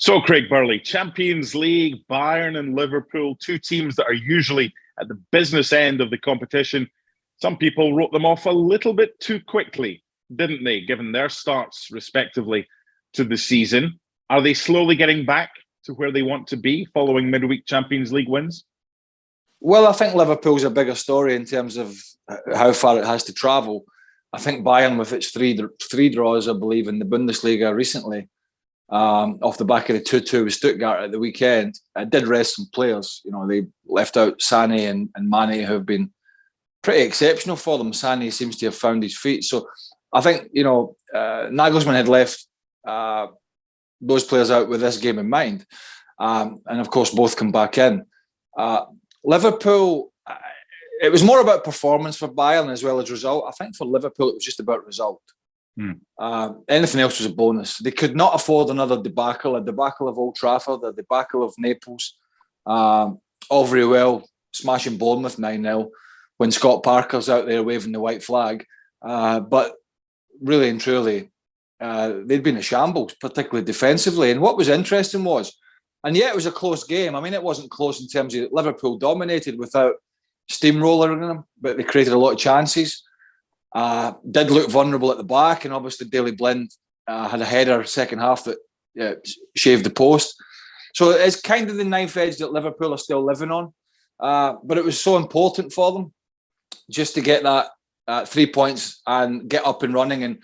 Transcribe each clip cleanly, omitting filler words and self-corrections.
So, Craig Burley, Champions League, Bayern and Liverpool, two teams that are usually at the business end of the competition. Some people wrote them off a little bit too quickly, didn't they, given their starts, respectively, to the season. Are they slowly getting back to where they want to be following midweek Champions League wins? Well, I think Liverpool's a bigger story in terms of how far it has to travel. I think Bayern, with its three draws, I believe, in the Bundesliga recently, off the back of the 2-2 with Stuttgart at the weekend, did rest some players. You know, they left out Sané and Mane, who have been pretty exceptional for them. Sané seems to have found his feet. So I think, Nagelsmann had left those players out with this game in mind. And of course, both come back in. Liverpool, it was more about performance for Bayern as well as result. I think for Liverpool, it was just about result. Anything else was a bonus. They could not afford another debacle, a debacle of Old Trafford, a debacle of Naples. All very well smashing Bournemouth 9-0 when Scott Parker's out there waving the white flag. But really and truly, they'd been a shambles, particularly defensively. And what was interesting was, and yet it was a close game. I mean, it wasn't close in terms of Liverpool dominated without steamrolling them, but they created a lot of chances. Did look vulnerable at the back, and obviously Daley Blind had a header second half that shaved the post. So it's kind of the knife edge that Liverpool are still living on. But it was so important for them just to get that 3 points and get up and running. And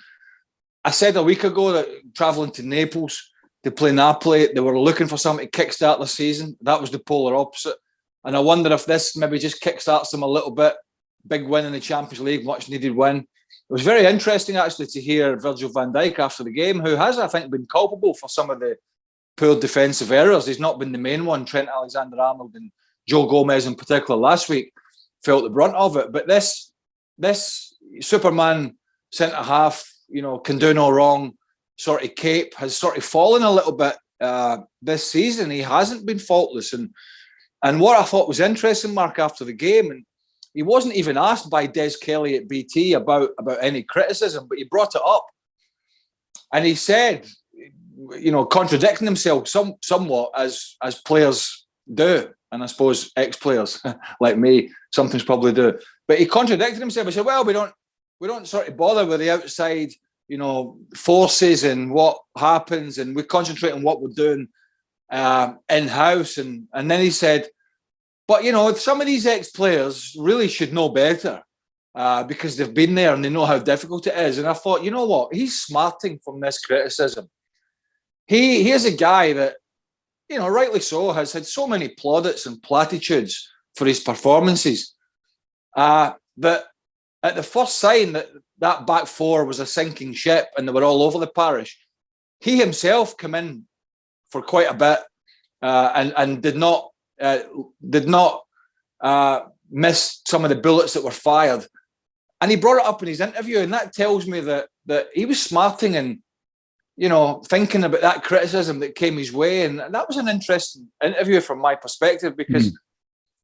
I said a week ago that travelling to Naples to play Napoli, they were looking for something to kickstart the season. That was the polar opposite. And I wonder if this maybe just kickstarts them a little bit. Big win in the Champions League, much needed win. It was very interesting actually to hear Virgil van Dijk after the game, who has, I think, been culpable for some of the poor defensive errors. He's not been the main one. Trent Alexander-Arnold and Joe Gomez in particular last week felt the brunt of it. But this Superman centre-half, can do no wrong sort of cape has sort of fallen a little bit this season. He hasn't been faultless. And what I thought was interesting, Mark, after the game, and he wasn't even asked by Des Kelly at BT about any criticism, but he brought it up. And he said, contradicting himself somewhat as players do, and I suppose ex-players like me sometimes probably do. But he contradicted himself. He said, well, we don't sort of bother with the outside, forces and what happens, and we concentrate on what we're doing in-house. And then he said, but, some of these ex-players really should know better because they've been there and they know how difficult it is. And I thought, you know what? He's smarting from this criticism. He is a guy that, rightly so, has had so many plaudits and platitudes for his performances that at the first sign that back four was a sinking ship and they were all over the parish, he himself came in for quite a bit and did not miss some of the bullets that were fired. And he brought it up in his interview, and that tells me that he was smarting and, thinking about that criticism that came his way. And that was an interesting interview from my perspective because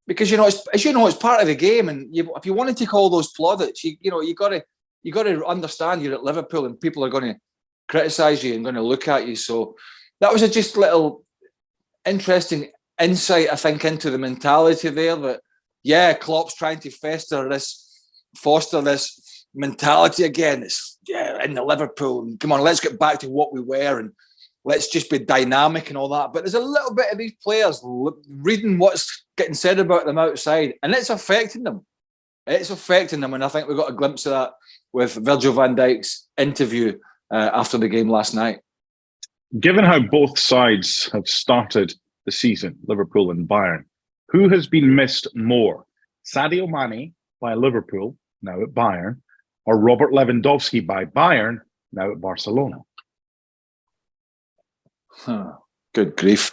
it's part of the game. And if you want to take all those plaudits, you got to understand you're at Liverpool and people are going to criticise you and going to look at you. So that was just a little interesting insight, I think, into the mentality there that, Klopp's trying to foster this mentality again. It's in the Liverpool. And come on, let's get back to what we were and let's just be dynamic and all that. But there's a little bit of these players reading what's getting said about them outside, and it's affecting them. And I think we got a glimpse of that with Virgil van Dijk's interview after the game last night. Given how both sides have started the season, Liverpool and Bayern, who has been missed more? Sadio Mane by Liverpool, now at Bayern, or Robert Lewandowski by Bayern, now at Barcelona? Good grief.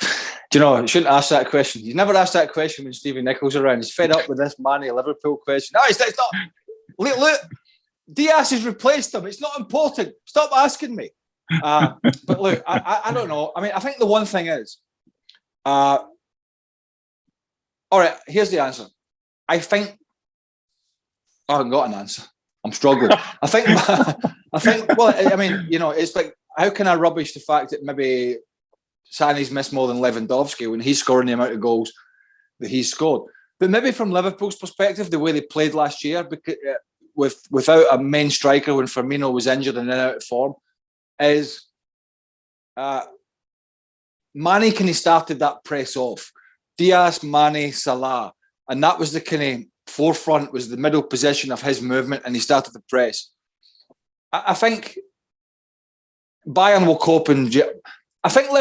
Do you know, I shouldn't ask that question. You never ask that question when Stevie Nichol's around. He's fed up with this Mane Liverpool question. No, it's not. Look, Diaz has replaced him. It's not important. Stop asking me. But look, I don't know. I mean, I think the one thing is, all right, here's the answer. I think I haven't got an answer. I'm struggling. I think. Well, I mean, it's like, how can I rubbish the fact that maybe Sané's missed more than Lewandowski when he's scoring the amount of goals that he's scored. But maybe from Liverpool's perspective, the way they played last year, because, without a main striker when Firmino was injured and then out of form, is Mane kind of started that press off. Diaz, Mane, Salah. And that was the kind of forefront, was the middle position of his movement, and he started the press. I think Bayern will cope, and I think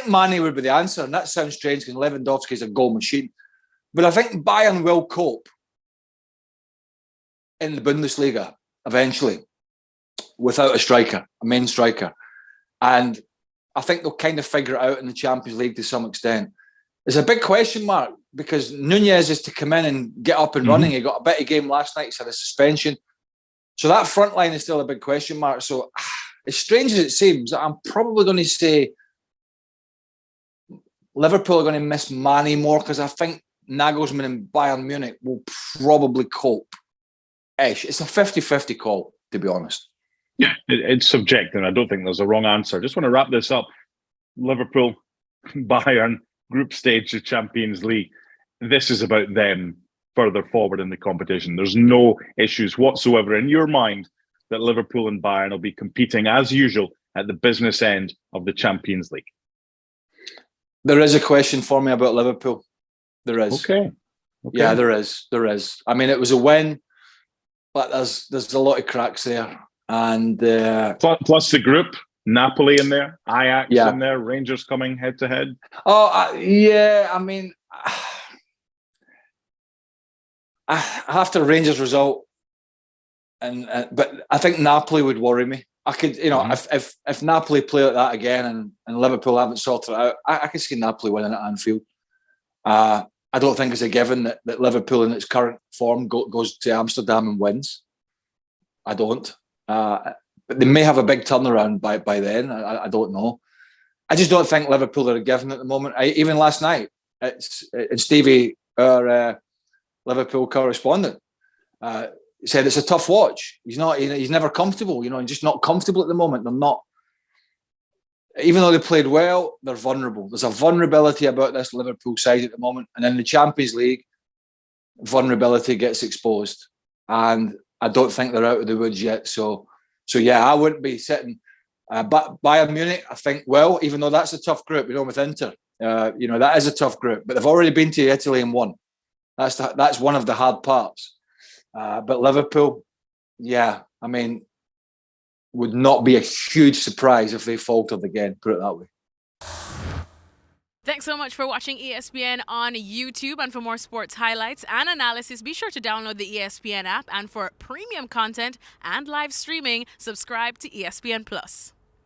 Mane would be the answer, and that sounds strange because Lewandowski is a goal machine. But I think Bayern will cope in the Bundesliga eventually without a striker, a main striker. And I think they'll kind of figure it out in the Champions League to some extent. There's a big question mark because Nunez is to come in and get up and running. He got a bit of game last night. He's had a suspension. So that front line is still a big question mark. So as strange as it seems, I'm probably going to say Liverpool are going to miss Mane more because I think Nagelsmann and Bayern Munich will probably cope-ish. It's a 50-50 call, to be honest. Yeah, it's subjective. I don't think there's a wrong answer. I just want to wrap this up. Liverpool, Bayern, group stage of Champions League. This is about them further forward in the competition. There's no issues whatsoever in your mind that Liverpool and Bayern will be competing as usual at the business end of the Champions League. There is a question for me about Liverpool. There is. Okay. Yeah, there is. I mean, it was a win, but there's a lot of cracks there. And plus the group, Napoli in there, Ajax in there, Rangers coming head to head. Yeah. I mean, after Rangers result, but I think Napoli would worry me. I could, if Napoli play like that again and Liverpool haven't sorted it out, I could see Napoli winning at Anfield. I don't think it's a given that Liverpool in its current form goes to Amsterdam and wins. I don't. But they may have a big turnaround by then. I don't know. I just don't think Liverpool are a given at the moment. Even last night, it's Stevie, our Liverpool correspondent, said it's a tough watch. He's never comfortable. He's just not comfortable at the moment. They're not. Even though they played well, they're vulnerable. There's a vulnerability about this Liverpool side at the moment. And in the Champions League, vulnerability gets exposed. And I don't think they're out of the woods yet. So yeah, I wouldn't be sitting. But Bayern Munich, I think, well, even though that's a tough group, with Inter, that is a tough group. But they've already been to Italy and won. That's one of the hard parts. But Liverpool, yeah, I mean, would not be a huge surprise if they faltered again, put it that way. Thanks so much for watching ESPN on YouTube. And for more sports highlights and analysis, be sure to download the ESPN app. And for premium content and live streaming, subscribe to ESPN Plus.